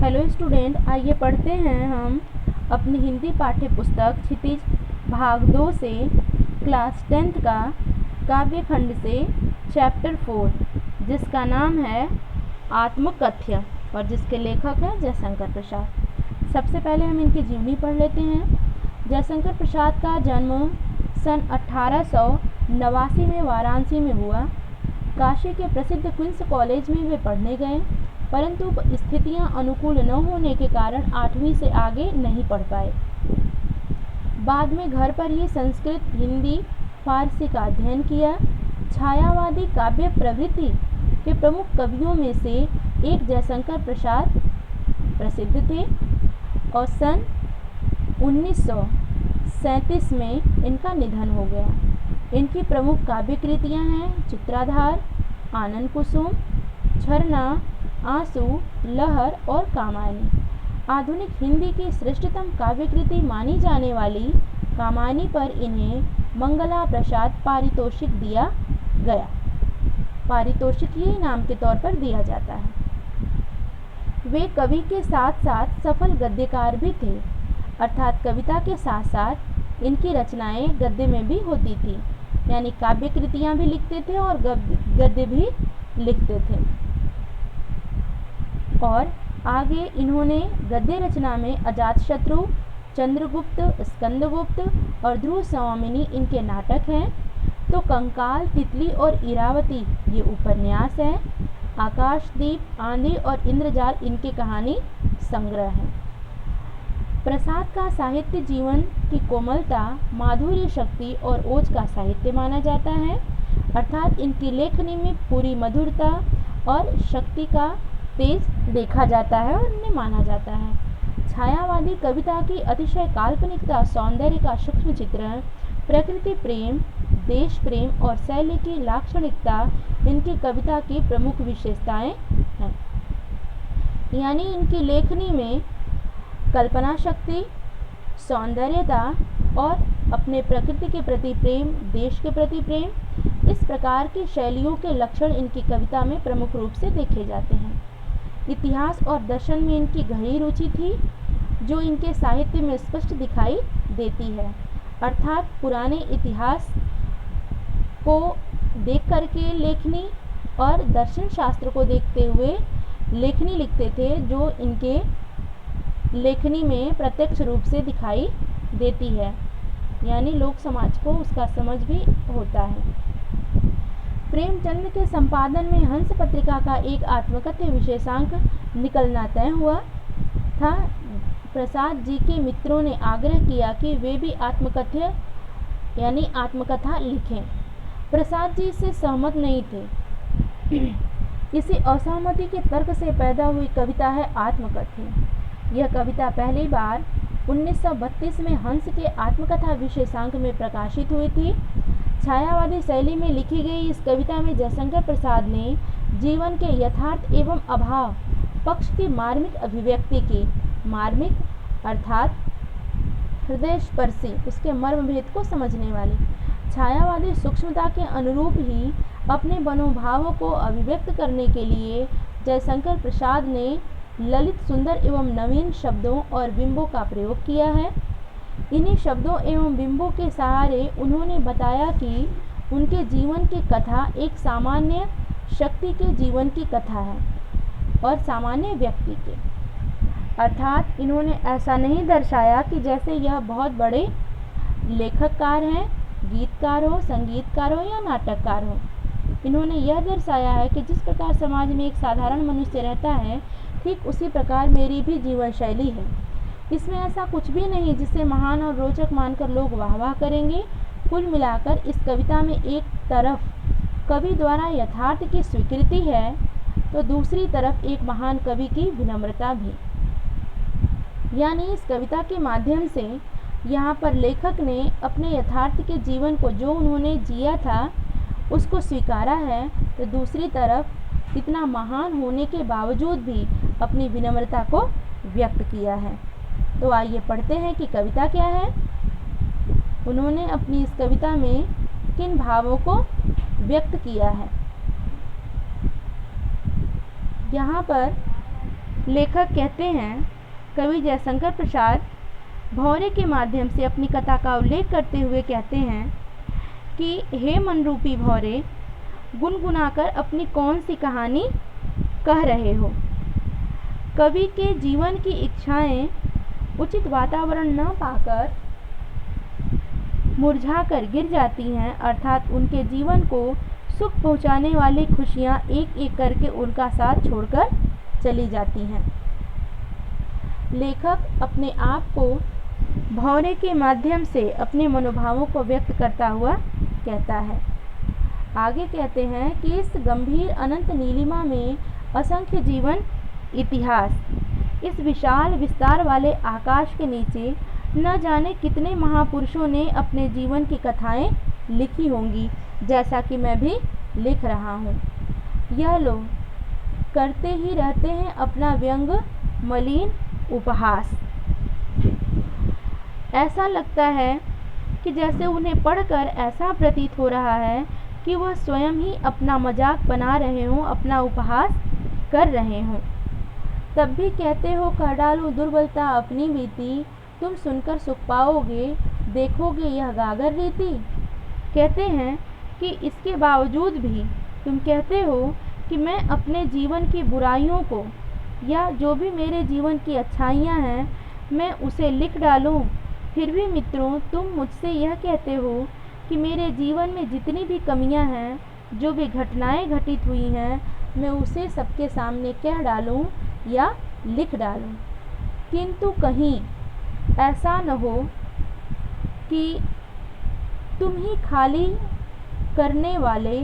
Hello student, आइए पढ़ते हैं हम अपनी हिंदी पाठ्य पुस्तक क्षितिज भाग 2 से क्लास 10th का काव्य खंड से चैप्टर 4 जिसका नाम है आत्मकथ्य और जिसके लेखक हैं जयशंकर प्रसाद। सबसे पहले हम इनकी जीवनी पढ़ लेते हैं। जयशंकर प्रसाद का जन्म सन 1889 में वाराणसी में हुआ। काशी के प्रसिद्ध क्वींस कॉलेज में वे पढ़ने गए, परंतु स्थितियां अनुकूल न होने के कारण 8वीं से आगे नहीं पढ़ पाए। बाद में घर पर ही संस्कृत, हिंदी, फारसी का अध्ययन किया। छायावादी काव्य प्रवृत्ति के प्रमुख कवियों में से एक जयशंकर प्रसाद प्रसिद्ध थे और सन 1937 में इनका निधन हो गया। इनकी प्रमुख काव्य कृतियाँ हैं चित्राधार, आनंद कुसुम, झरना, आंसू, लहर और कामायनी। आधुनिक हिंदी की श्रेष्ठतम काव्यकृति मानी जाने वाली कामायनी पर इन्हें मंगला प्रसाद पारितोषिक दिया गया। पारितोषिक ही नाम के तौर पर दिया जाता है। वे कवि के साथ साथ सफल गद्यकार भी थे, अर्थात कविता के साथ साथ इनकी रचनाएं गद्य में भी होती थी, यानी काव्य कृतियाँ भी लिखते थे और गद्य भी लिखते थे। और आगे इन्होंने गद्य रचना में अजातशत्रु, चंद्रगुप्त, स्कंदगुप्त और ध्रुव स्वामिनी इनके नाटक हैं। तो कंकाल, तितली और इरावती ये उपन्यास हैं। आकाशदीप, आंधी और इंद्रजाल इनके कहानी संग्रह हैं। प्रसाद का साहित्य जीवन की कोमलता, माधुर्य शक्ति और ओज का साहित्य माना जाता है, अर्थात इनकी लेखनी में पूरी मधुरता और शक्ति का तेज देखा जाता है और इन्हें माना जाता है। छायावादी कविता की अतिशय काल्पनिकता, सौंदर्य का सूक्ष्म चित्रण, प्रकृति प्रेम, देश प्रेम और शैली की लाक्षणिकता इनकी कविता की प्रमुख विशेषताएं हैं। यानी इनकी लेखनी में कल्पना शक्ति, सौंदर्यता और अपने प्रकृति के प्रति प्रेम, देश के प्रति प्रेम, इस प्रकार की शैलियों के लक्षण इनकी कविता में प्रमुख रूप से देखे जाते हैं। इतिहास और दर्शन में इनकी गहरी रुचि थी, जो इनके साहित्य में स्पष्ट दिखाई देती है, अर्थात पुराने इतिहास को देख करके लेखनी और दर्शन शास्त्र को देखते हुए लेखनी लिखते थे, जो इनके लेखनी में प्रत्यक्ष रूप से दिखाई देती है, यानी लोक समाज को उसका समझ भी होता है। प्रेमचंद के संपादन में हंस पत्रिका का एक आत्मकथ्य विशेषांक निकलना तय हुआ था। प्रसाद जी के मित्रों ने आग्रह किया कि वे भी आत्मकथ्य यानी आत्मकथा लिखें। प्रसाद जी इससे सहमत नहीं थे। इसी असहमति के तर्क से पैदा हुई कविता है आत्मकथ्य। यह कविता पहली बार 1932 में हंस के आत्मकथा विशेषांक में प्रकाशित हुई थी। छायावादी शैली में लिखी गई इस कविता में जयशंकर प्रसाद ने जीवन के यथार्थ एवं अभाव पक्ष की मार्मिक अभिव्यक्ति की। मार्मिक अर्थात हृदय स्पर्शी, उसके मर्म भेद को समझने वाली। छायावादी सूक्ष्मता के अनुरूप ही अपने मनोभावों को अभिव्यक्त करने के लिए जयशंकर प्रसाद ने ललित, सुंदर एवं नवीन शब्दों और बिंबों का प्रयोग किया है। इन्हीं शब्दों एवं बिंबों के सहारे उन्होंने बताया कि उनके जीवन की कथा एक सामान्य शक्ति के जीवन की कथा है और सामान्य व्यक्ति के, अर्थात इन्होंने ऐसा नहीं दर्शाया कि जैसे यह बहुत बड़े लेखककार हैं, गीतकार हो, संगीतकार हो या नाटककार हो। इन्होंने यह दर्शाया है कि जिस प्रकार समाज में एक साधारण मनुष्य रहता है, ठीक उसी प्रकार मेरी भी जीवन शैली है। इसमें ऐसा कुछ भी नहीं जिसे महान और रोचक मानकर लोग वाह वाह करेंगे। कुल मिलाकर इस कविता में एक तरफ कवि द्वारा यथार्थ की स्वीकृति है, तो दूसरी तरफ एक महान कवि की विनम्रता भी। यानी इस कविता के माध्यम से यहाँ पर लेखक ने अपने यथार्थ के जीवन को, जो उन्होंने जिया था, उसको स्वीकारा है, तो दूसरी तरफ इतना महान होने के बावजूद भी अपनी विनम्रता को व्यक्त किया है। तो आइए पढ़ते हैं कि कविता क्या है। उन्होंने अपनी इस कविता में किन भावों को व्यक्त किया है। यहाँ पर लेखक कहते हैं, कवि जयशंकर प्रसाद भौरे के माध्यम से अपनी कथा का उल्लेख करते हुए कहते हैं कि हे मनरूपी भौरे, गुनगुनाकर अपनी कौन सी कहानी कह रहे हो। कवि के जीवन की इच्छाएं उचित वातावरण न पाकर मुरझाकर गिर जाती हैं, अर्थात उनके जीवन को सुख पहुंचाने वाली खुशियां एक एक करके उनका साथ छोड़कर चली जाती हैं। लेखक अपने आप को भौरे के माध्यम से अपने मनोभावों को व्यक्त करता हुआ कहता है। आगे कहते हैं कि इस गंभीर अनंत नीलिमा में असंख्य जीवन इतिहास, इस विशाल विस्तार वाले आकाश के नीचे न जाने कितने महापुरुषों ने अपने जीवन की कथाएं लिखी होंगी, जैसा कि मैं भी लिख रहा हूँ। यह लोग करते ही रहते हैं अपना व्यंग मलिन उपहास। ऐसा लगता है कि जैसे उन्हें पढ़कर ऐसा प्रतीत हो रहा है कि वह स्वयं ही अपना मजाक बना रहे हों, अपना उपहास कर रहे हों। तब भी कहते हो, कर डालो दुर्बलता अपनी बीती, तुम सुनकर सुख पाओगे, देखोगे यह गागर रीति। कहते हैं कि इसके बावजूद भी तुम कहते हो कि मैं अपने जीवन की बुराइयों को या जो भी मेरे जीवन की अच्छाइयाँ हैं मैं उसे लिख डालूं। फिर भी मित्रों, तुम मुझसे यह कहते हो कि मेरे जीवन में जितनी भी कमियां हैं, जो भी घटनाएं घटित हुई हैं, मैं उसे सबके सामने कह डालूं या लिख डालूं। किंतु कहीं ऐसा न हो कि तुम ही खाली करने वाले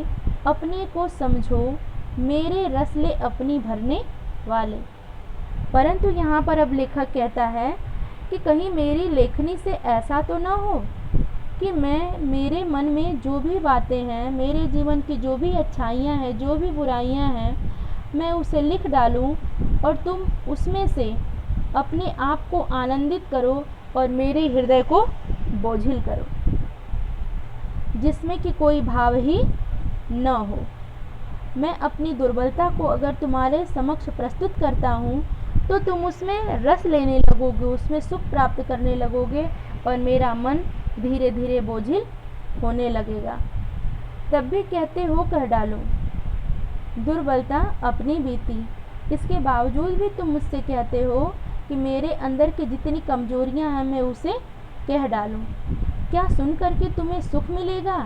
अपने को समझो, मेरे रस ले अपनी भरने वाले। परंतु यहाँ पर अब लेखक कहता है कि कहीं मेरी लेखनी से ऐसा तो ना हो कि मैं मेरे मन में जो भी बातें हैं, मेरे जीवन की जो भी अच्छाइयाँ हैं, जो भी बुराइयाँ हैं, मैं उसे लिख डालूं और तुम उसमें से अपने आप को आनंदित करो और मेरे हृदय को बोझिल करो, जिसमें कि कोई भाव ही न हो। मैं अपनी दुर्बलता को अगर तुम्हारे समक्ष प्रस्तुत करता हूँ तो तुम उसमें रस लेने लगोगे, उसमें सुख प्राप्त करने लगोगे और मेरा मन धीरे धीरे बोझिल होने लगेगा। तब भी कहते हो, कर डालो दुर्बलता अपनी बीती, इसके बावजूद भी तुम मुझसे कहते हो कि मेरे अंदर की जितनी कमजोरियां हैं मैं उसे कह डालूं। क्या सुन करके तुम्हें सुख मिलेगा?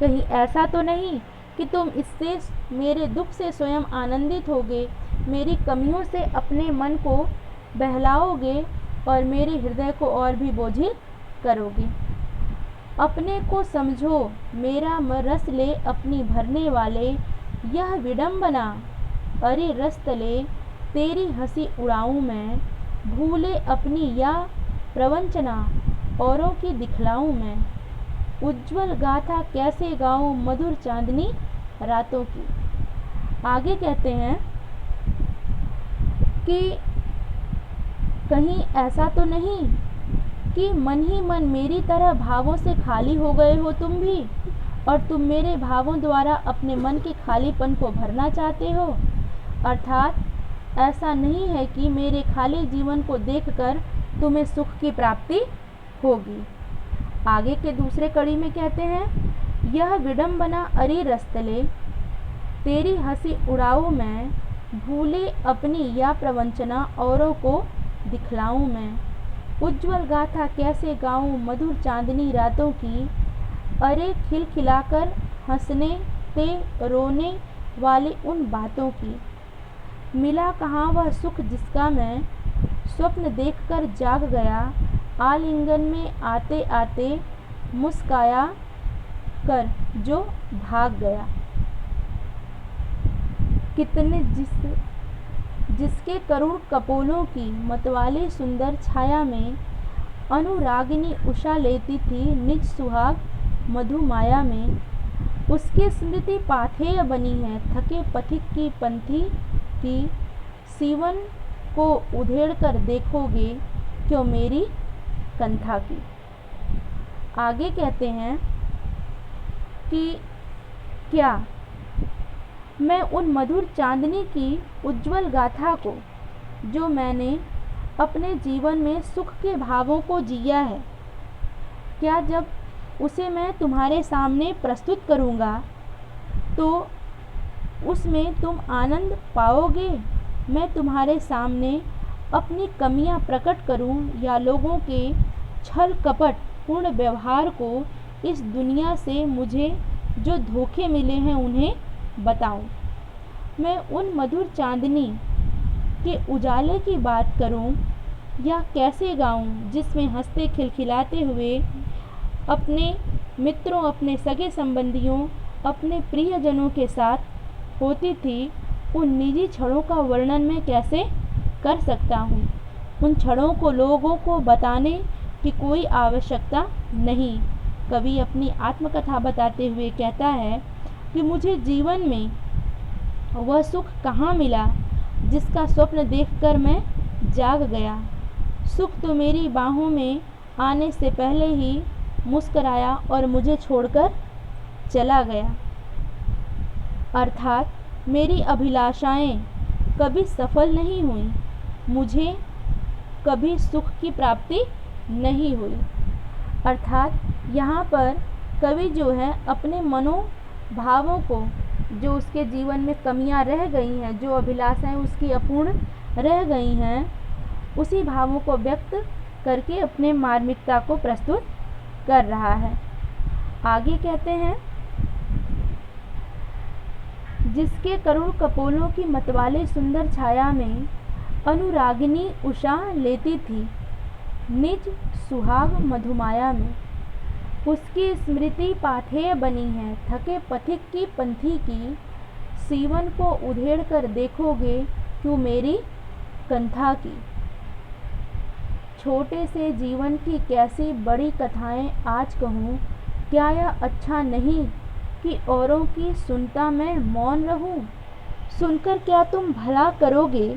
कहीं ऐसा तो नहीं कि तुम इससे मेरे दुख से स्वयं आनंदित होगे, मेरी कमियों से अपने मन को बहलाओगे और मेरे हृदय को और भी बोझिल करोगे। अपने को समझो, मेरा रस ले अपनी भरने वाले, यह विडंबना अरे रस तले, तेरी हंसी उड़ाऊं मैं, भूले अपनी या प्रवंचना औरों की दिखलाऊं मैं, उज्ज्वल गाथा कैसे गाऊं मधुर चांदनी रातों की। आगे कहते हैं कि कहीं ऐसा तो नहीं कि मन ही मन मेरी तरह भावों से खाली हो गए हो तुम भी, और तुम मेरे भावों द्वारा अपने मन के खालीपन को भरना चाहते हो। अर्थात ऐसा नहीं है कि मेरे खाली जीवन को देखकर तुम्हें सुख की प्राप्ति होगी। आगे के दूसरे कड़ी में कहते हैं, यह विडंबना अरे रस्तले, तेरी हंसी उड़ाऊं मैं, भूले अपनी या प्रवंचना औरों को दिखलाऊं मैं, उज्ज्वल गाथा कैसे गाऊं मधुर चांदनी रातों की, अरे खिलखिलाकर हंसने ते रोने वाली उन बातों की, मिला कहाँ वह सुख जिसका मैं स्वप्न देखकर जाग गया, आलिंगन में आते आते मुस्काया कर जो भाग गया। कितने जिसके करुण कपोलों की मतवाली सुंदर छाया में अनुरागिनी उषा लेती थी निज सुहाग मधुमाया में, उसकी स्मृति पाथेय बनी है थके पथिक की पंथी की, सीवन को उधेड़ कर देखोगे क्यों मेरी कंथा की। आगे कहते हैं कि क्या मैं उन मधुर चांदनी की उज्ज्वल गाथा को जो मैंने अपने जीवन में सुख के भावों को जिया है, क्या जब उसे मैं तुम्हारे सामने प्रस्तुत करूँगा तो उसमें तुम आनंद पाओगे? मैं तुम्हारे सामने अपनी कमियां प्रकट करूं या लोगों के छल कपट पूर्ण व्यवहार को, इस दुनिया से मुझे जो धोखे मिले हैं उन्हें बताऊं? मैं उन मधुर चांदनी के उजाले की बात करूं या कैसे गाऊं जिसमें हंसते खिलखिलाते हुए अपने मित्रों, अपने सगे संबंधियों, अपने प्रियजनों के साथ होती थी? उन निजी क्षणों का वर्णन मैं कैसे कर सकता हूँ? उन क्षणों को लोगों को बताने की कोई आवश्यकता नहीं। कवि अपनी आत्मकथा बताते हुए कहता है कि मुझे जीवन में वह सुख कहाँ मिला जिसका स्वप्न देखकर मैं जाग गया। सुख तो मेरी बाहों में आने से पहले ही मुस्कराया और मुझे छोड़कर चला गया। अर्थात मेरी अभिलाषाएं कभी सफल नहीं हुई, मुझे कभी सुख की प्राप्ति नहीं हुई। अर्थात यहाँ पर कवि जो है अपने मनोभावों को, जो उसके जीवन में कमियां रह गई हैं, जो अभिलाषाएं उसकी अपूर्ण रह गई हैं, उसी भावों को व्यक्त करके अपने मार्मिकता को प्रस्तुत कर रहा है। आगे कहते हैं, जिसके करुण कपोलों की मतवाले सुंदर छाया में अनुरागिनी उषा लेती थी निज सुहाग मधुमाया में, उसकी स्मृति पाथेय बनी है थके पथिक की पंथी की, सीवन को उधेड़ कर देखोगे क्यों मेरी कंथा की। छोटे से जीवन की कैसी बड़ी कथाएं आज कहूँ, क्या यह अच्छा नहीं कि औरों की सुनता मैं मौन रहूं? सुनकर क्या तुम भला करोगे?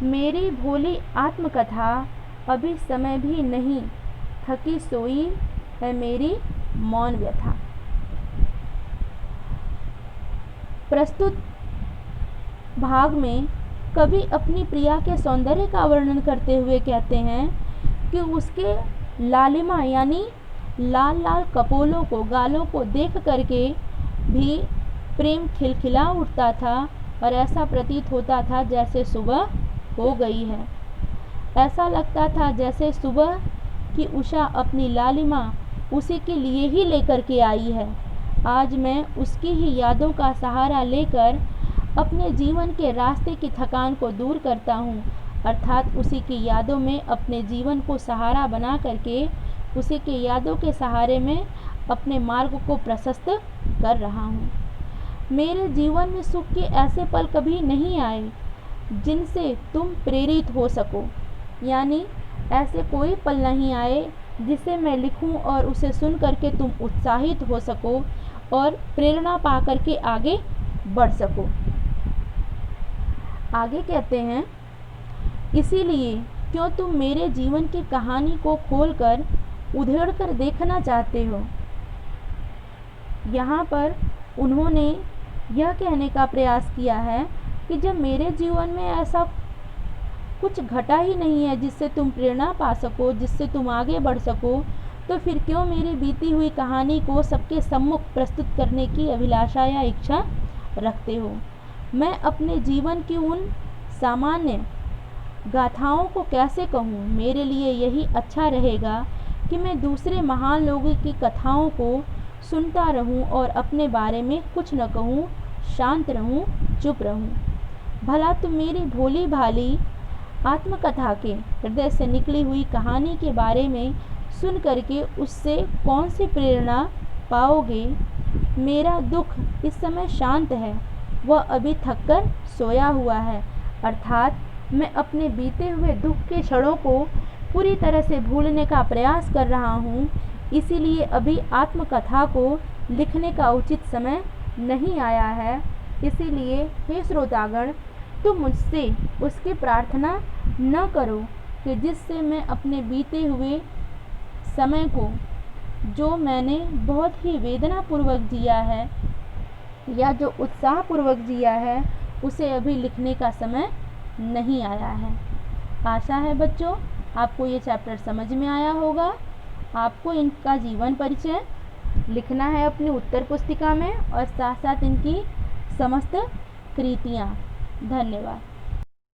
मेरी भोली आत्मकथा अभी समय भी नहीं, थकी सोई है मेरी मौन व्यथा। प्रस्तुत भाग में कवि अपनी प्रिया के सौंदर्य का वर्णन करते हुए कहते हैं कि उसके लालिमा यानी लाल लाल कपोलों को, गालों को देख करके भी प्रेम खिलखिला उठता था और ऐसा प्रतीत होता था जैसे सुबह हो गई है। ऐसा लगता था जैसे सुबह की उषा अपनी लालिमा उसी के लिए ही लेकर के आई है। आज मैं उसकी ही यादों का सहारा लेकर अपने जीवन के रास्ते की थकान को दूर करता हूँ, अर्थात उसी की यादों में अपने जीवन को सहारा बना करके उसी के यादों के सहारे में अपने मार्ग को प्रशस्त कर रहा हूँ। मेरे जीवन में सुख के ऐसे पल कभी नहीं आए जिनसे तुम प्रेरित हो सको, यानी ऐसे कोई पल नहीं आए जिसे मैं लिखूं और उसे सुन करके तुम उत्साहित हो सको और प्रेरणा पा करके आगे बढ़ सको। आगे कहते हैं, इसीलिए क्यों तुम मेरे जीवन की कहानी को खोलकर उधेड़ कर देखना चाहते हो। यहाँ पर उन्होंने यह कहने का प्रयास किया है कि जब मेरे जीवन में ऐसा कुछ घटा ही नहीं है जिससे तुम प्रेरणा पा सको, जिससे तुम आगे बढ़ सको, तो फिर क्यों मेरी बीती हुई कहानी को सबके सम्मुख प्रस्तुत करने की अभिलाषा या इच्छा रखते हो। मैं अपने जीवन की उन सामान्य गाथाओं को कैसे कहूँ? मेरे लिए यही अच्छा रहेगा कि मैं दूसरे महान लोगों की कथाओं को सुनता रहूं और अपने बारे में कुछ न कहूं, शांत रहूं, चुप रहूं। भला तुम मेरी भोली भाली आत्मकथा के हृदय से निकली हुई कहानी के बारे में सुन करके उससे कौन सी प्रेरणा पाओगे? मेरा दुख इस समय शांत है, वह अभी थक कर सोया हुआ है, अर्थात मैं अपने बीते हुए दुख के क्षणों को पूरी तरह से भूलने का प्रयास कर रहा हूँ। इसीलिए अभी आत्मकथा को लिखने का उचित समय नहीं आया है। इसीलिए हे श्रोतागण, तुम मुझसे उसकी प्रार्थना न करो कि जिससे मैं अपने बीते हुए समय को, जो मैंने बहुत ही वेदनापूर्वक जिया है या जो उत्साहपूर्वक जिया है, उसे अभी लिखने का समय नहीं आया है। आशा है बच्चों आपको ये चैप्टर समझ में आया होगा। आपको इनका जीवन परिचय लिखना है अपनी उत्तर पुस्तिका में और साथ साथ इनकी समस्त कृतियाँ। धन्यवाद।